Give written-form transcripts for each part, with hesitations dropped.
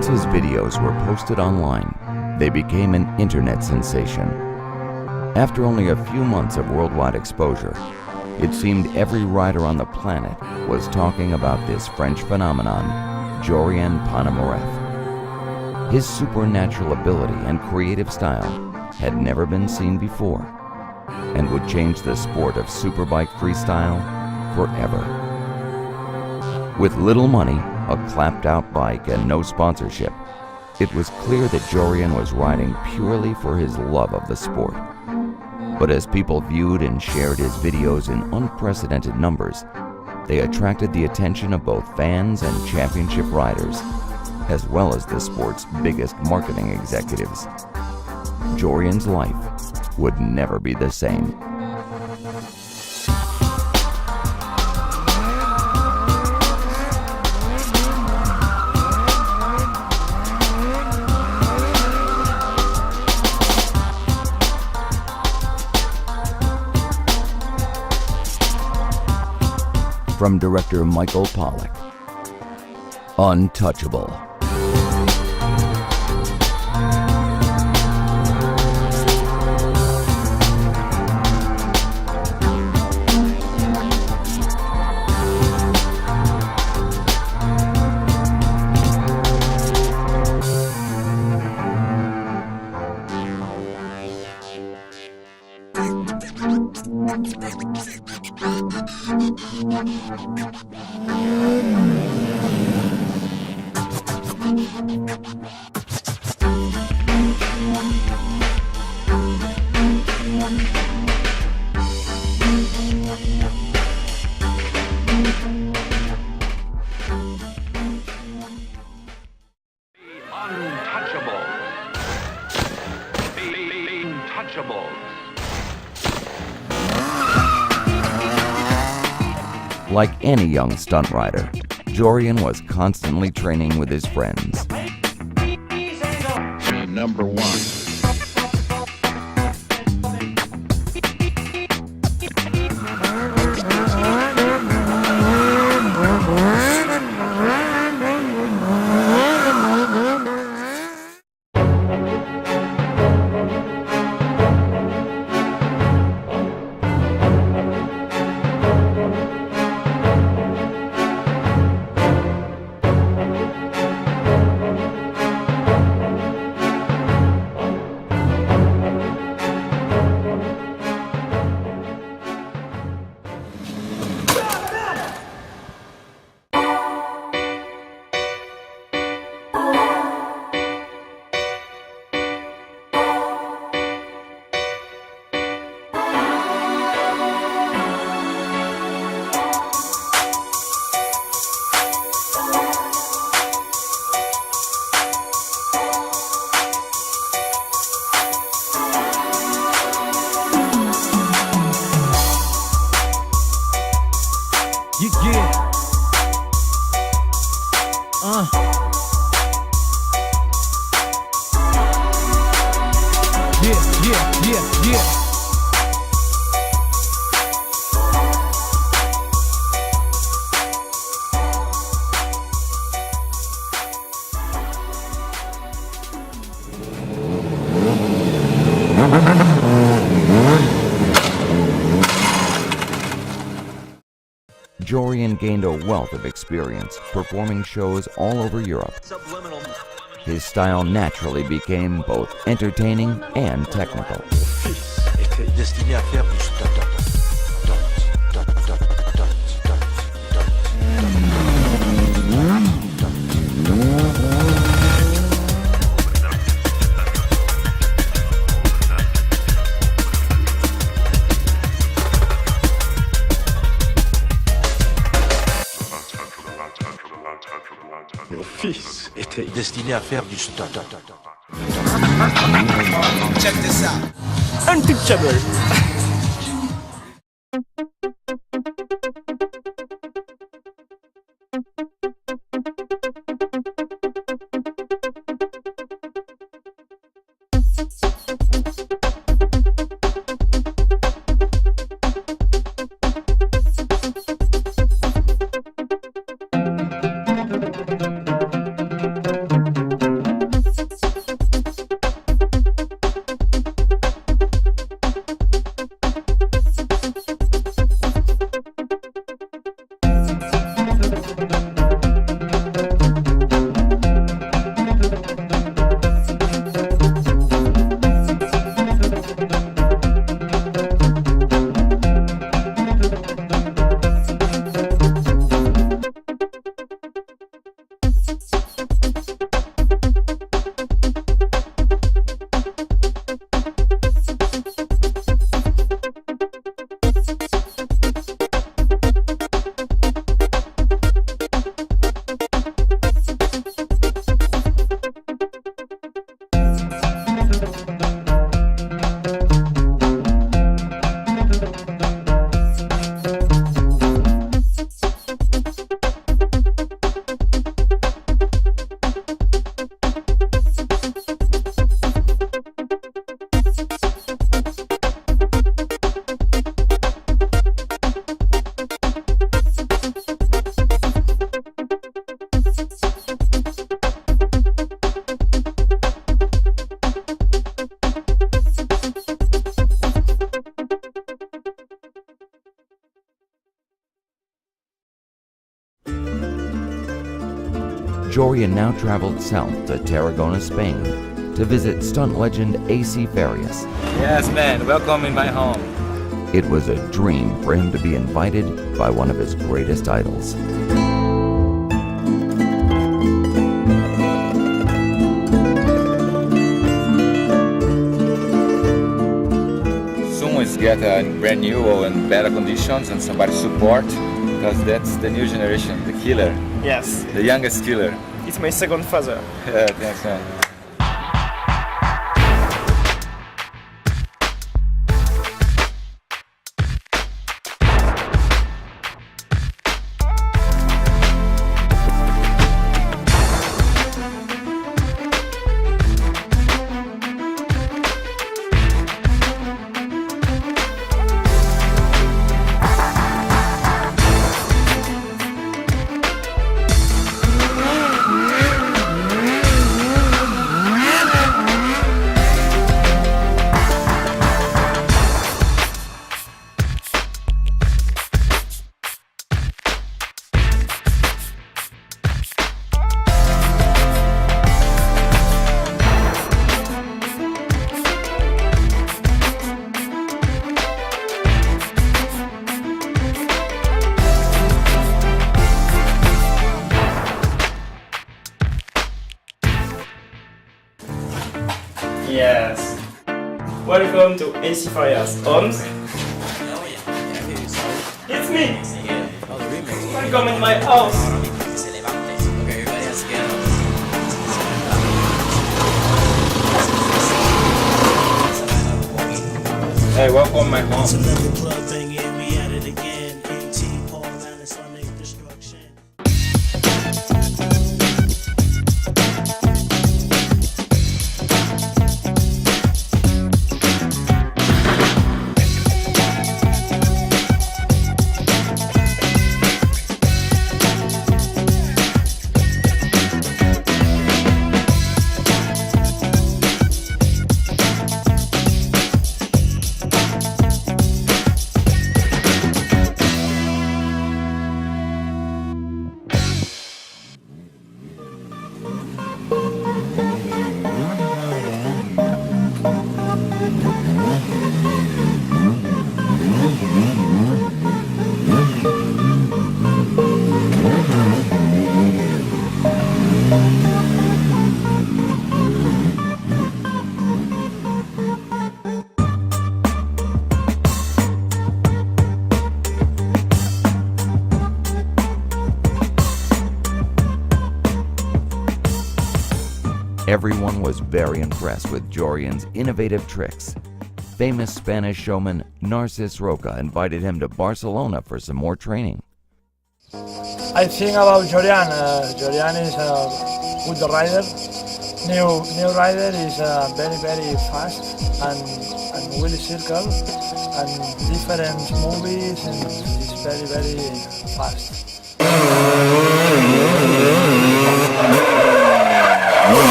Once his videos were posted online, they became an internet sensation. After only a few months of worldwide exposure, it seemed every rider on the planet was talking about this French phenomenon, Jorian Ponomareff. His supernatural ability and creative style had never been seen before and would change the sport of superbike freestyle forever. With little money, a clapped-out bike, and no sponsorship, it was clear that Jorian was riding purely for his love of the sport. But as people viewed and shared his videos in unprecedented numbers, they attracted the attention of both fans and championship riders, as well as the sport's biggest marketing executives. Jorian's life would never be the same. From director Mickael Pollack, Untouchable. Untouchable. Untouchable. Like any young stunt rider, Jorian was constantly training with his friends. Number one. Yeah. Jorian gained a wealth of experience performing shows all over Europe. His style naturally became both entertaining and technical. Mon fils était destiné à faire du stunt. Check this out. Untouchable. Jorian now traveled south to Tarragona, Spain, to visit stunt legend A.C. Farias. Yes, man, welcome in my home. It was a dream for him to be invited by one of his greatest idols. Soon we get a brand new and better conditions and somebody support, because that's the new generation, the killer, Yes, the youngest killer. it's my second father. Yeah, thanks, man. Yes. Welcome to AC Farias Homes. It's me. Welcome in my house. Hey, welcome my home. Another club thing, yeah, we at it again. AT, Paul, Alice, Sunday Destruction. Everyone was very impressed with Jorian's innovative tricks. Famous Spanish showman Narcis Roca invited him to Barcelona for some more training. I think about Jorian. Jorian is a good rider. New rider is very fast and will circle and different movies and is very fast.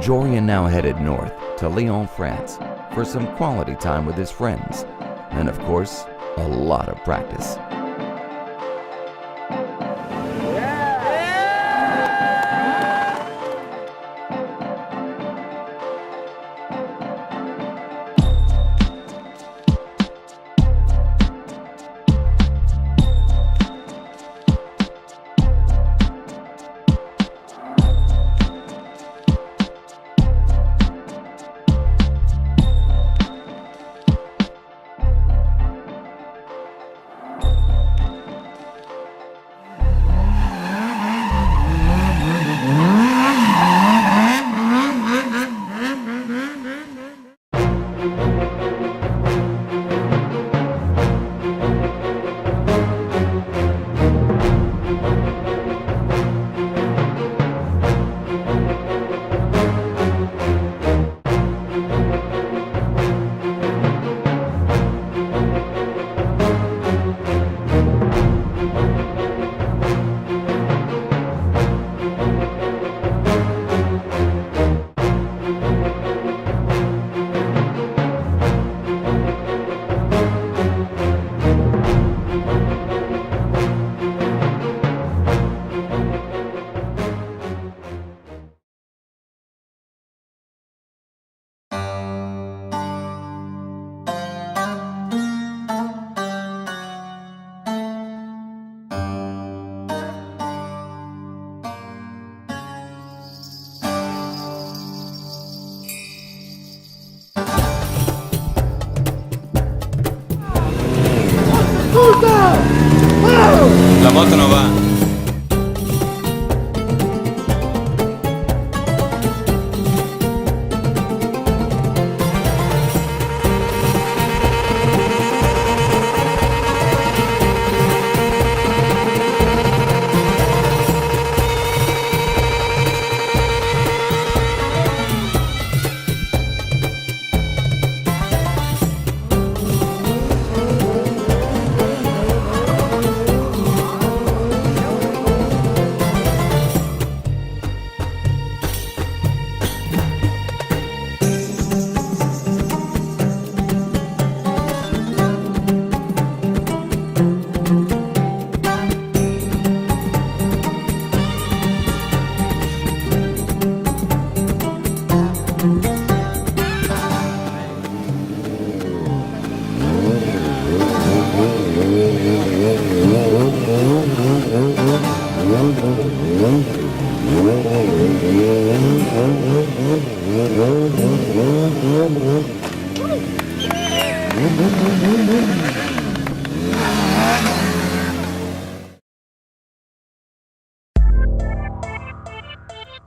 Jorian now headed north to Lyon, France, for some quality time with his friends, and of course, a lot of practice. La moto non va.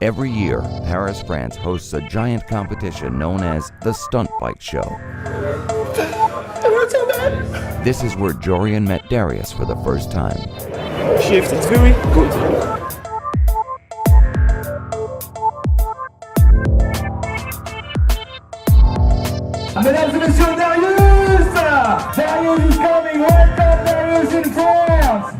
Every year, Paris, France hosts a giant competition known as the Stunt Bike Show. This is where Jorian met Darius for the first time. Shift is very good. Mesdames et messieurs, Darius! Darius is coming! Welcome, Darius in France!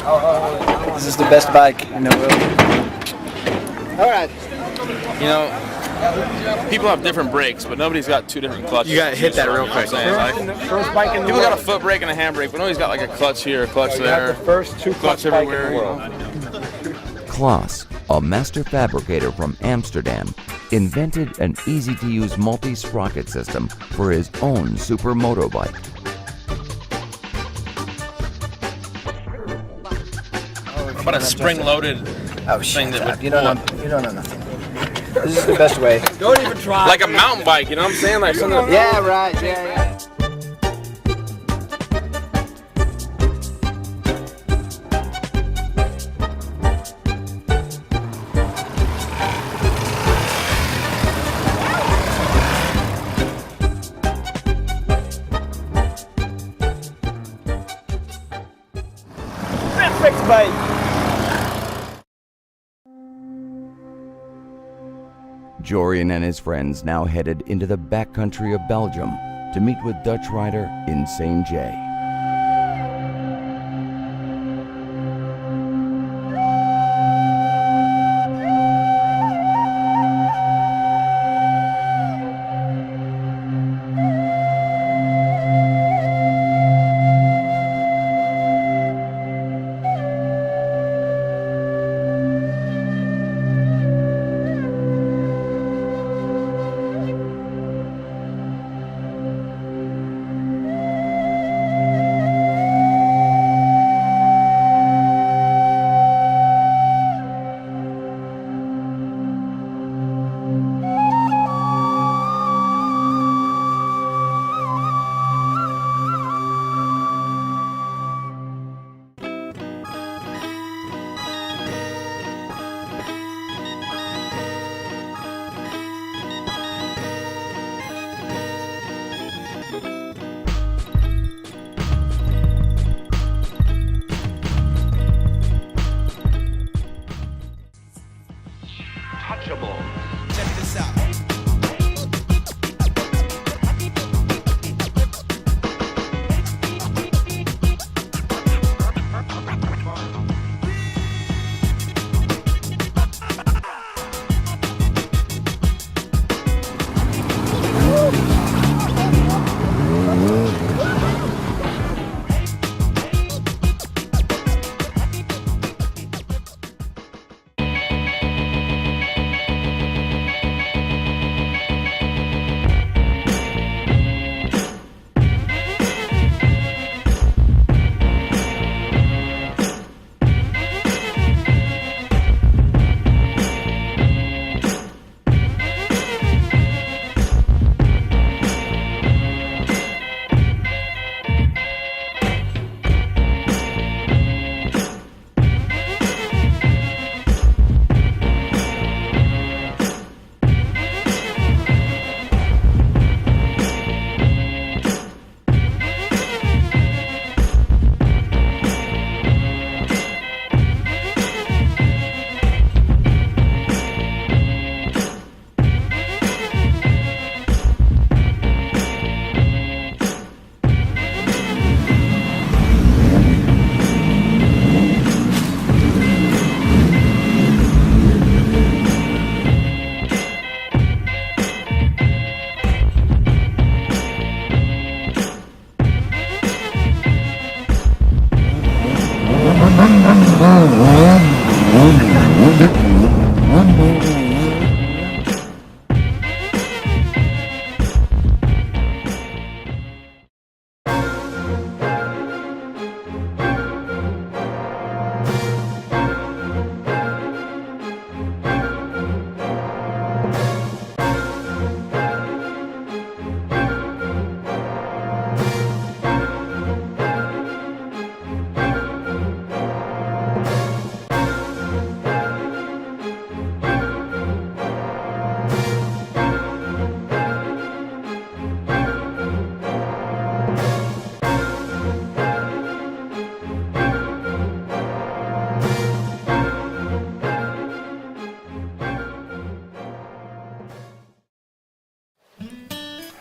This is the best bike in the world. All right. You know, people have different brakes, but nobody's got two different clutches. You got to hit that real quick. First bike in the People world. got a foot brake and a handbrake, but nobody's got like a clutch here, a clutch You have there, the first two clutch bike in the everywhere. world. Klaus, a master fabricator from Amsterdam, invented an easy-to-use multi-sprocket system for his own super motorbike. How about a spring-loaded thing that would You don't know nothing. This is the best way. Don't even try. like a mountain bike, you know what I'm saying? Like something. Yeah, right. Yeah. Perfect bike. Jorian and his friends now headed into the backcountry of Belgium to meet with Dutch rider Insane J. Untouchable. Check this out.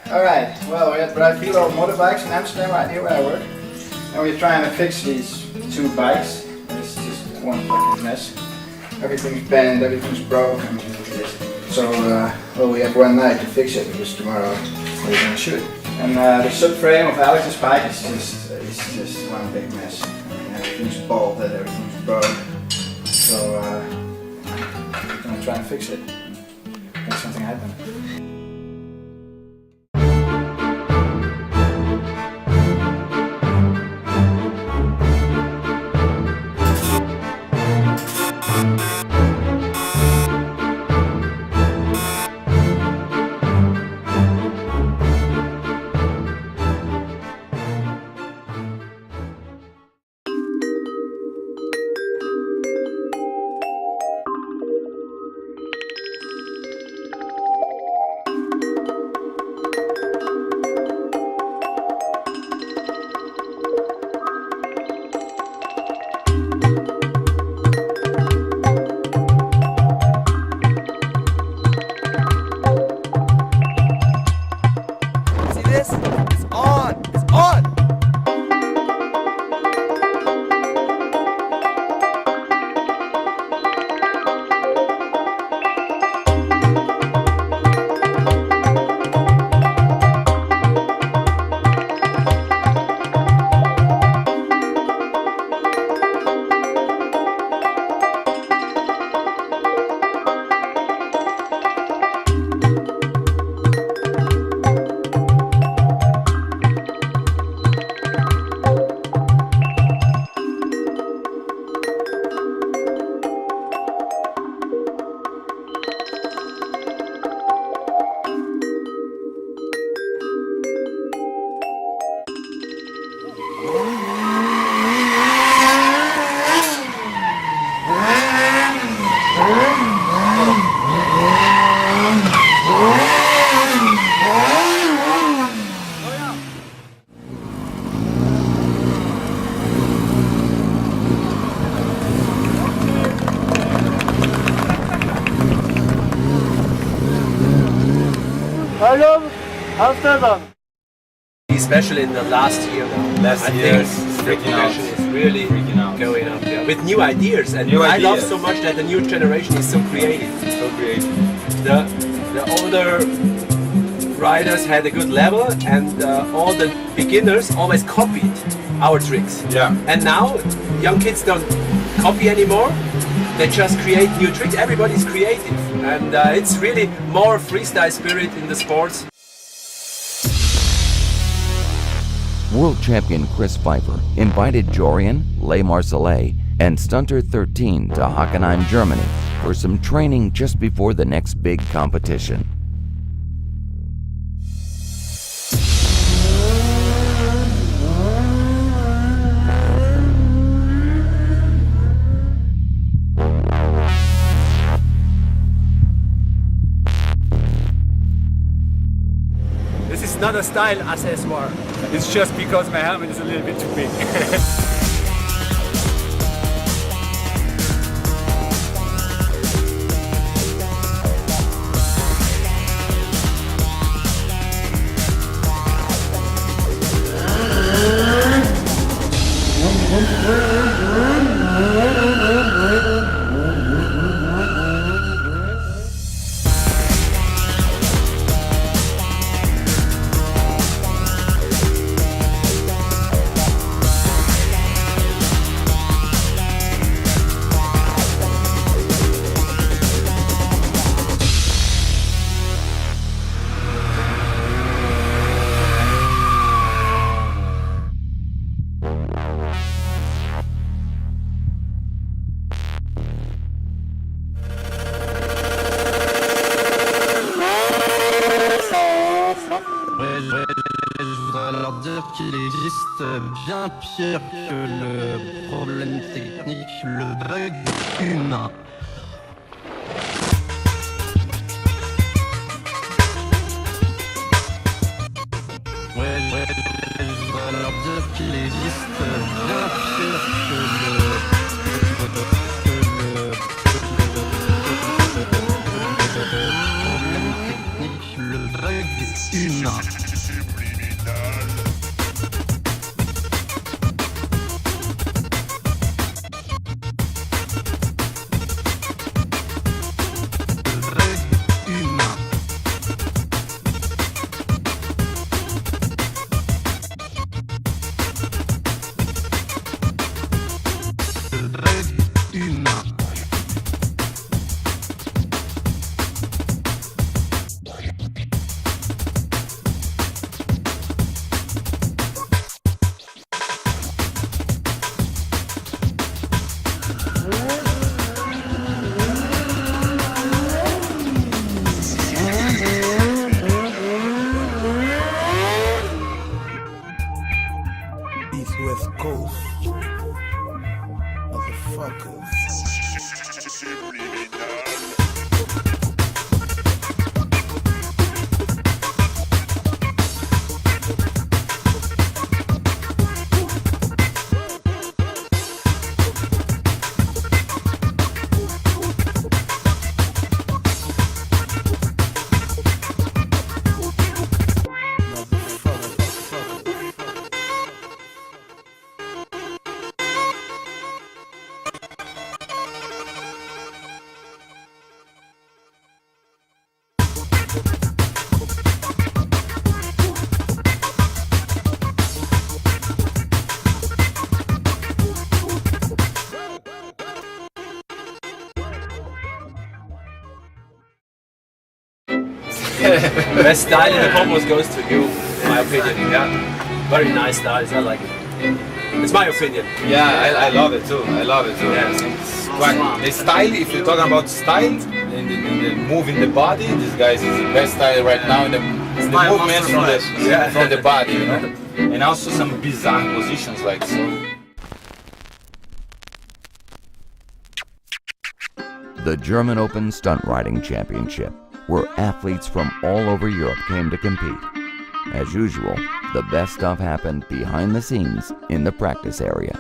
Alright, well, we had Bright Kilo motorbikes in Amsterdam right near where I work. And we're trying to fix these two bikes. There's one fucking mess. Everything's bent, everything's broke. I mean, look at this. So, well, we have one night to fix it because tomorrow we're gonna shoot. And the subframe of Alex's bike is just one big mess. I mean, everything's bolted, everything's broke. So, we're gonna try and fix it. Make something happen. Especially in the last year now. I think street fashion is really going up there with new ideas, and I love so much that the new generation is so creative. The older riders had a good level, and all the beginners always copied our tricks. Yeah. And now young kids don't copy anymore. They just create new tricks. Everybody's creative, and it's really more freestyle spirit in the sports. World champion Chris Pfeiffer invited Jorian, Les Marcelais, and Stunter 13 to Hockenheim, Germany for some training just before the next big competition. This is not a style accessoire. It's just because my helmet is a little bit too big. Qu'il existe bien pire que le problème technique, le bug humain. Je voudrais leur dire qu'il existe bien pire que le problème technique, le bug humain. Best style in the Pomos goes to you, in my opinion. Yeah, very nice styles. I like it. It's my opinion. Yeah, I love it too. I love it too. Yeah. I think it's quite, the style, if you're talking about style, in the moving the body, this guy is the best style right now in the movement from the body, you know? And also some bizarre positions like so. The German Open Stunt Riding Championship, where athletes from all over Europe came to compete. As usual, the best stuff happened behind the scenes in the practice area.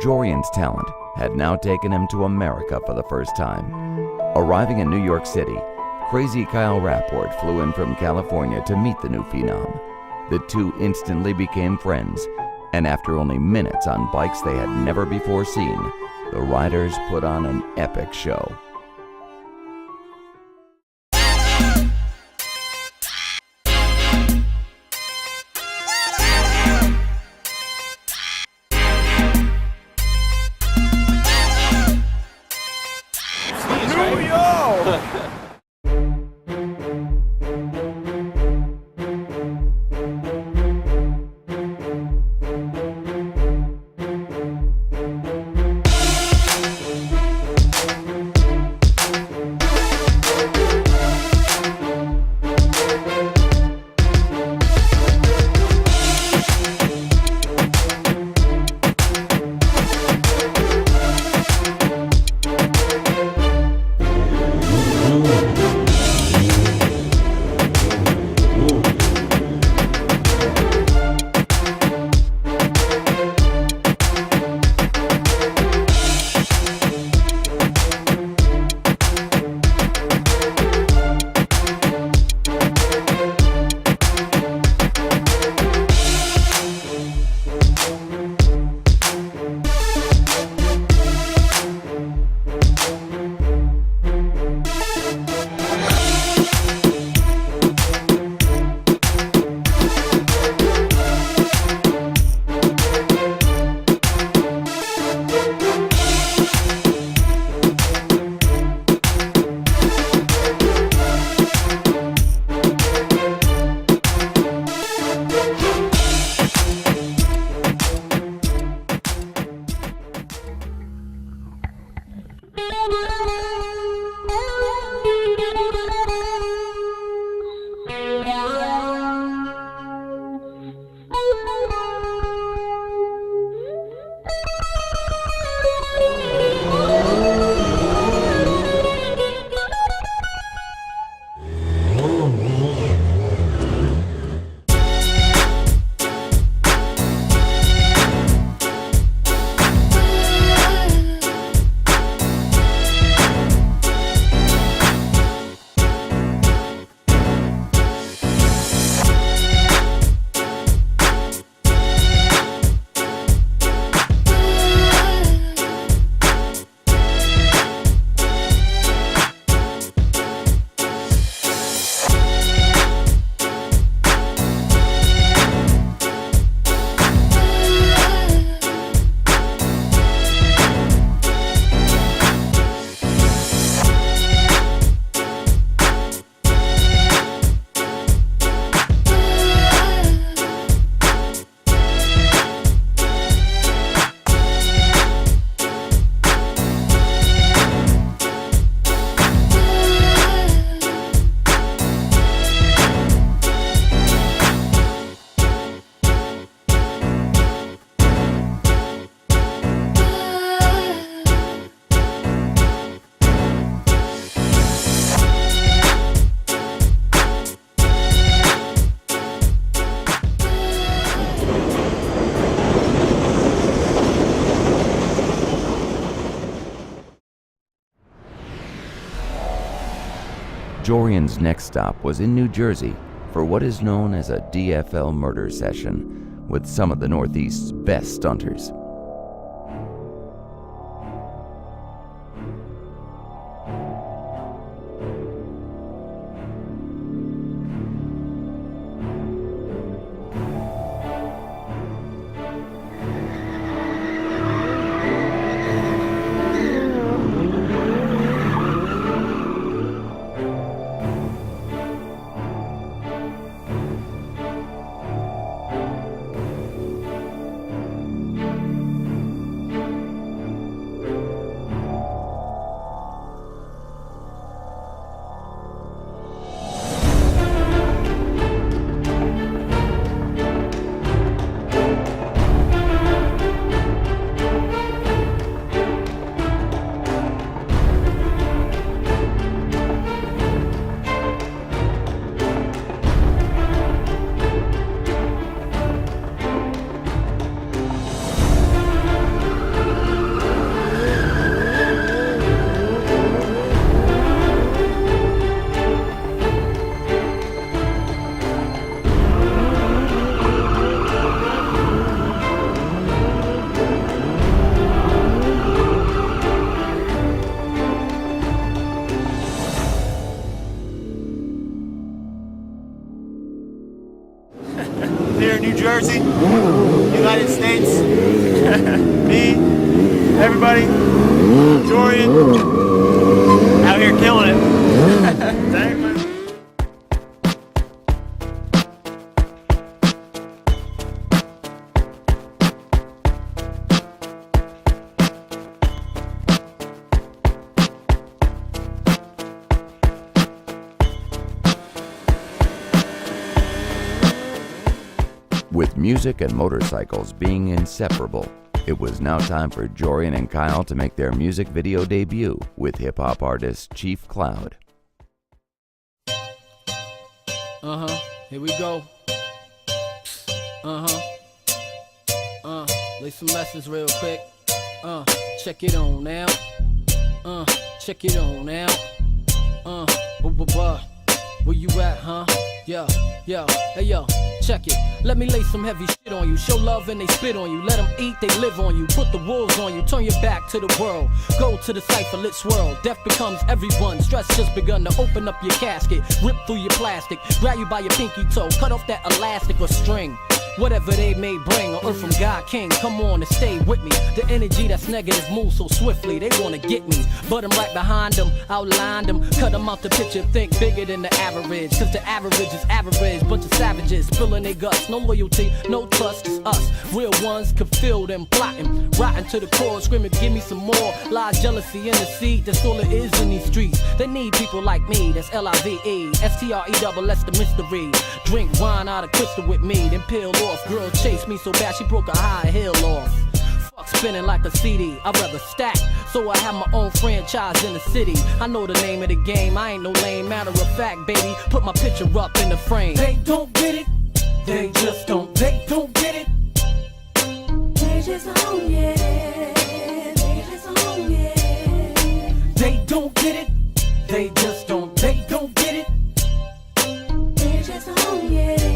Jorian's talent had now taken him to America for the first time. Arriving in New York City, Crazy Kyle Rapport flew in from California to meet the new phenom. The two instantly became friends, and after only minutes on bikes they had never before seen, the riders put on an epic show. Jorian's next stop was in New Jersey for what is known as a DFL murder session with some of the Northeast's best stunters. Here in New Jersey, United States, me, everybody, Jorian, out here killing it. Thank you. With music and motorcycles being inseparable, it was now time for Jorian and Kyle to make their music video debut with hip-hop artist Chief Cloud. Here we go. Lay some lessons real quick. Check it on now. Check it on now. Where you at, huh? Yo, hey yo, check it. Let me lay some heavy shit on you. Show love and they spit on you. Let them eat, they live on you. Put the wolves on you. Turn your back to the world. Go to the cipher, lit swirl. Death becomes everyone. Stress just begun to open up your casket. Rip through your plastic. Grab you by your pinky toe. Cut off that elastic or string. Whatever they may bring, or earth from God King, come on and stay with me. The energy that's negative moves so swiftly, they wanna get me. But I'm right behind them, outlined them, cut them out the picture, think bigger than the average. Cause the average is average, bunch of savages, spilling their guts. No loyalty, no trust, it's us. Real ones can feel them plotting, rotten to the core, screaming, give me some more. Lies, jealousy in the seed, that's all it is in these streets. They need people like me, that's L-I-V-E, S-T-R-E-double, that's the mystery. Drink wine out of crystal with me, then peel off. Girl chased me so bad she broke a high heel off. Fuck spinning like a CD, I'd rather stack. So I have my own franchise in the city. I know the name of the game, I ain't no lame. Matter of fact, baby, put my picture up in the frame. They don't get it, they just don't get it. They just don't get it, they just don't get it. They don't get it, they just don't get it. They just don't get it.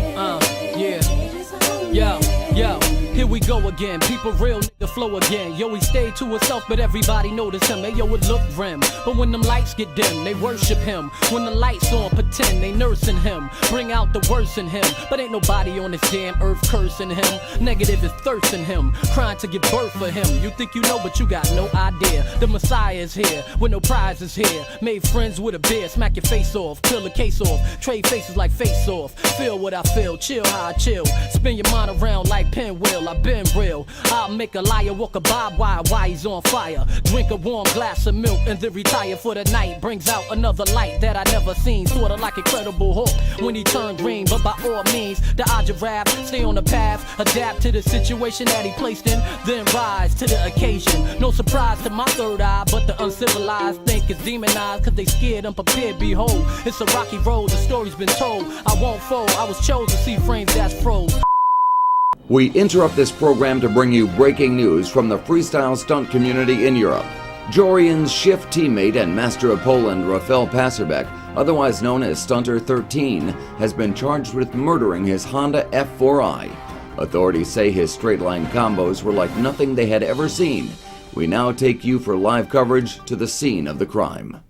Yo, here we go again. People real nigga flow again. Yo, he stayed to himself, but everybody noticed him. Hey, yo, it look grim. But when them lights get dim, they worship him. When the lights on, pretend they nursing him. Bring out the worst in him. But ain't nobody on this damn earth cursing him. Negative is thirsting him. Crying to give birth for him. You think you know, but you got no idea. The Messiah is here, with no prizes here. Made friends with a beer, smack your face off. Peel the case off, trade faces like face off. Feel what I feel, chill how I chill. Spin your mind around like pinwheel, I've been real. I'll make a liar walk a barbed wire while he's on fire. Drink a warm glass of milk and then retire for the night. Brings out another light that I never seen. Sorta like Incredible Hulk when he turned green. But by all means, the odds of rap, stay on the path. Adapt to the situation that he placed in, then rise to the occasion. No surprise to my third eye, but the uncivilized think it's demonized. Cause they scared, unprepared, behold. It's a rocky road, the story's been told. I won't fold, I was chosen to see frames that's froze. We interrupt this program to bring you breaking news from the freestyle stunt community in Europe. Jorian's shift teammate and master of Poland, Rafael Passerbeck, otherwise known as Stunter 13, has been charged with murdering his Honda F4i. Authorities say his straight-line combos were like nothing they had ever seen. We now take you for live coverage to the scene of the crime.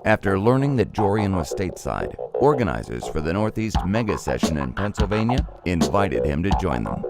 After learning that Jorian was stateside, organizers for the Northeast Mega Session in Pennsylvania invited him to join them.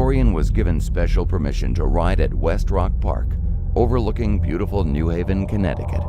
Jorian was given special permission to ride at West Rock Park, overlooking beautiful New Haven, Connecticut.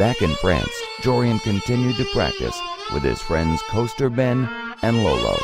Back in France, Jorian continued to practice with his friends Coaster Ben and Lolo.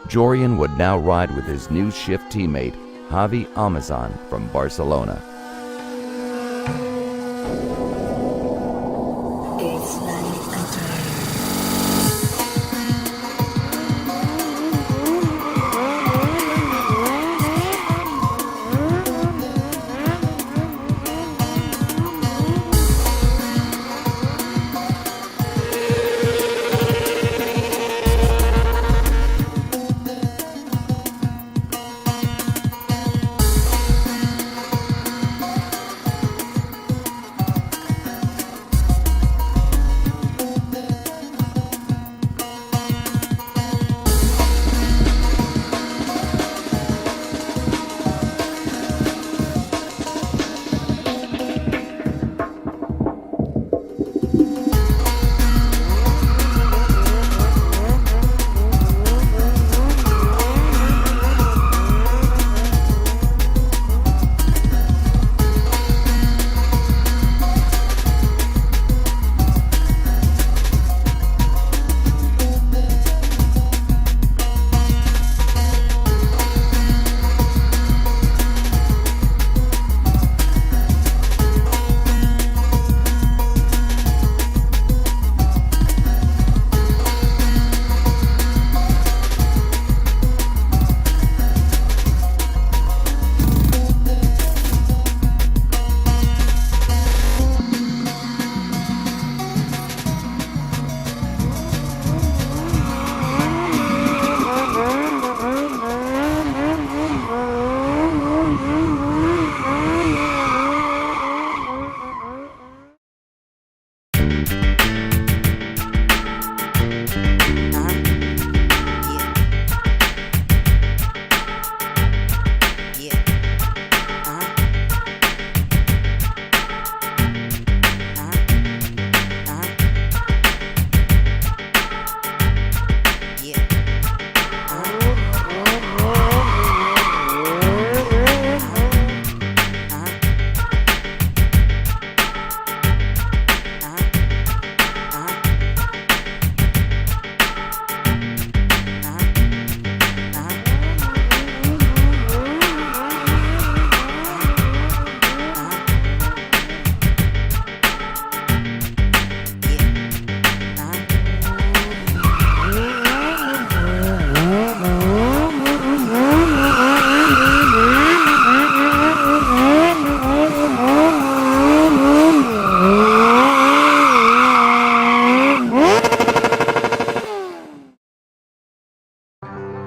Jorian would now ride with his new shift teammate, Javi Almazan from Barcelona.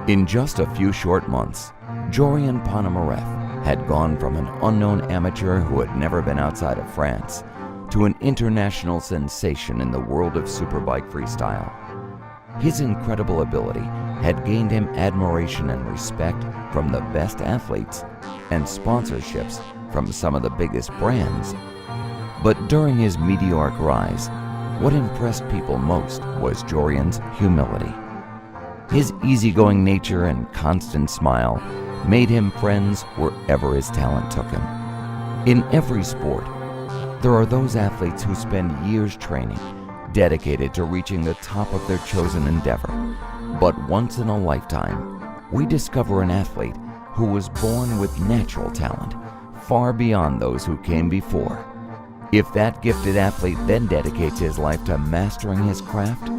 In just a few short months, Jorian Ponomareff had gone from an unknown amateur who had never been outside of France to an international sensation in the world of superbike freestyle. His incredible ability had gained him admiration and respect from the best athletes and sponsorships from some of the biggest brands. But during his meteoric rise, what impressed people most was Jorian's humility. His easygoing nature and constant smile made him friends wherever his talent took him. In every sport, there are those athletes who spend years training, dedicated to reaching the top of their chosen endeavor. But once in a lifetime, we discover an athlete who was born with natural talent, far beyond those who came before. If that gifted athlete then dedicates his life to mastering his craft,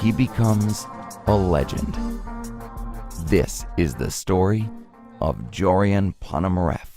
he becomes a legend. This is the story of Jorian Ponomareff.